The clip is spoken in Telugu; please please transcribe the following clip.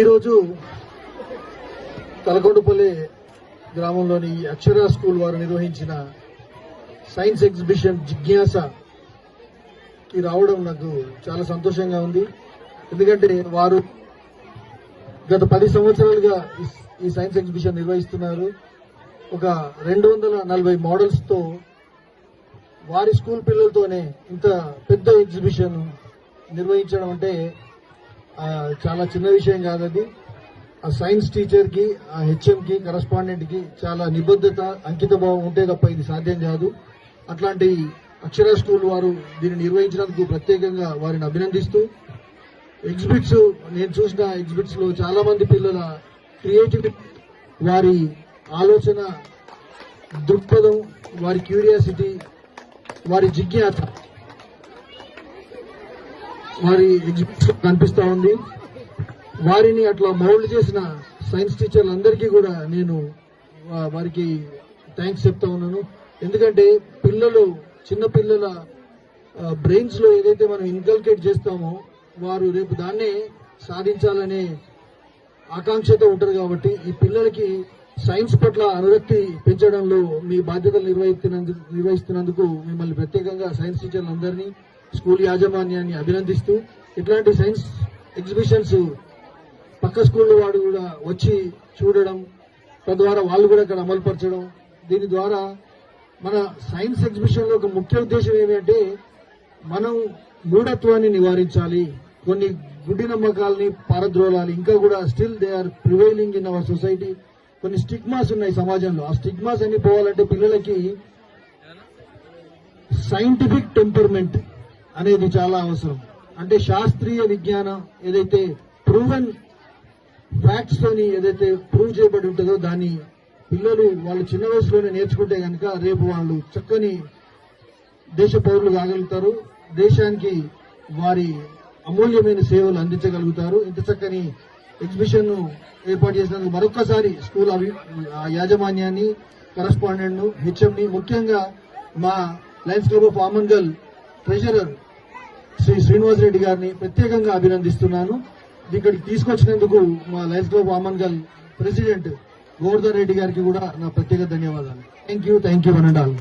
ఈరోజు తలకొండపల్లి గ్రామంలోని అక్షర స్కూల్ వారు నిర్వహించిన సైన్స్ ఎగ్జిబిషన్ జిజ్ఞాసకి రావడం నాకు చాలా సంతోషంగా ఉంది. ఎందుకంటే వారు గత 10 సంవత్సరాలుగా ఈ సైన్స్ ఎగ్జిబిషన్ నిర్వహిస్తున్నారు. ఒక 240 మోడల్స్ తో వారి స్కూల్ పిల్లలతోనే ఇంత పెద్ద ఎగ్జిబిషన్ నిర్వహించడం అంటే చాలా చిన్న విషయం కాదది. ఆ సైన్స్ టీచర్ కి, ఆ హెచ్ఎం కి, కరస్పాండెంట్ కి చాలా నిబద్ధత, అంకిత భావం ఉంటే తప్ప ఇది సాధ్యం కాదు. అట్లాంటి అక్షర స్కూల్ వారు దీన్ని నిర్వహించినందుకు ప్రత్యేకంగా వారిని అభినందిస్తూ, ఎగ్జిబిట్స్ నేను చూసిన ఎగ్జిబిట్స్ లో చాలా మంది పిల్లల క్రియేటివిటీ, వారి ఆలోచన దృక్పథం, వారి క్యూరియాసిటీ, వారి జిజ్ఞాస వారి ఎగ్జిబిట్స్ లో కనిపిస్తా ఉంది. వారిని అట్లా మౌల్డ్ చేసిన సైన్స్ టీచర్లందరికీ కూడా నేను వారికి థ్యాంక్స్ చెప్తా ఉన్నాను. ఎందుకంటే చిన్న పిల్లల బ్రెయిన్స్ లో ఏదైతే మనం ఇన్కల్కేట్ చేస్తామో వారు రేపు దాన్నే సాధించాలనే ఆకాంక్షతో ఉంటారు. కాబట్టి ఈ పిల్లలకి సైన్స్ పట్ల అనురక్తి పెంచడంలో మీ బాధ్యతలు నిర్వహిస్తున్నందుకు మిమ్మల్ని ప్రత్యేకంగా సైన్స్ టీచర్లందరినీ, స్కూల్ యాజమాన్యాన్ని అభినందిస్తూ, ఇట్లాంటి సైన్స్ ఎగ్జిబిషన్స్ పక్క స్కూల్ వాడు కూడా వచ్చి చూడడం, తద్వారా వాళ్ళు కూడా ఇక్కడ అమలుపరచడం, దీని ద్వారా మన సైన్స్ ఎగ్జిబిషన్ లో ఒక ముఖ్య ఉద్దేశం ఏమిటంటే మనం మూఢత్వాన్ని నివారించాలి, కొన్ని గుడ్డి నమ్మకాలని పారద్రోలాలి. ఇంకా కూడా still they are prevailing in our society. కొన్ని స్టిగ్మాస్ ఉన్నాయి సమాజంలో. ఆ స్టిగ్మాస్ అన్ని పోవాలంటే పిల్లలకి సైంటిఫిక్ టెంపర్మెంట్ అనేది చాలా అవసరం. అంటే శాస్త్రీయ విజ్ఞానం ఏదైతే ప్రూవెన్ ఫ్యాక్ట్స్ తోని ఏదైతే ప్రూవ్ చేయబడి ఉంటుందో దాన్ని పిల్లలు వాళ్ళు చిన్న వయసులోనే నేర్చుకుంటే కనుక రేపు వాళ్ళు చక్కని దేశ పౌరులు కాగలుగుతారు, దేశానికి వారి అమూల్యమైన సేవలు అందించగలుగుతారు. ఇంత చక్కని ఎగ్జిబిషన్ ను ఏర్పాటు చేసినందుకు మరొక్కసారి స్కూల్ యాజమాన్యాన్ని, కరస్పాండెంట్ ను, హెచ్ఎంని, ముఖ్యంగా మా Lions Club of Amangal treasurer Shri Srinivas Reddy గారిని ప్రత్యేకంగా అభినందిస్తున్నాను. ఇక్కడికి తీసుకొచ్చినందుకు మా Lions Club Amangal president Govardhan Reddy గారికి కూడా నా ప్రత్యేక ధన్యవాదాలు. Thank you one and all.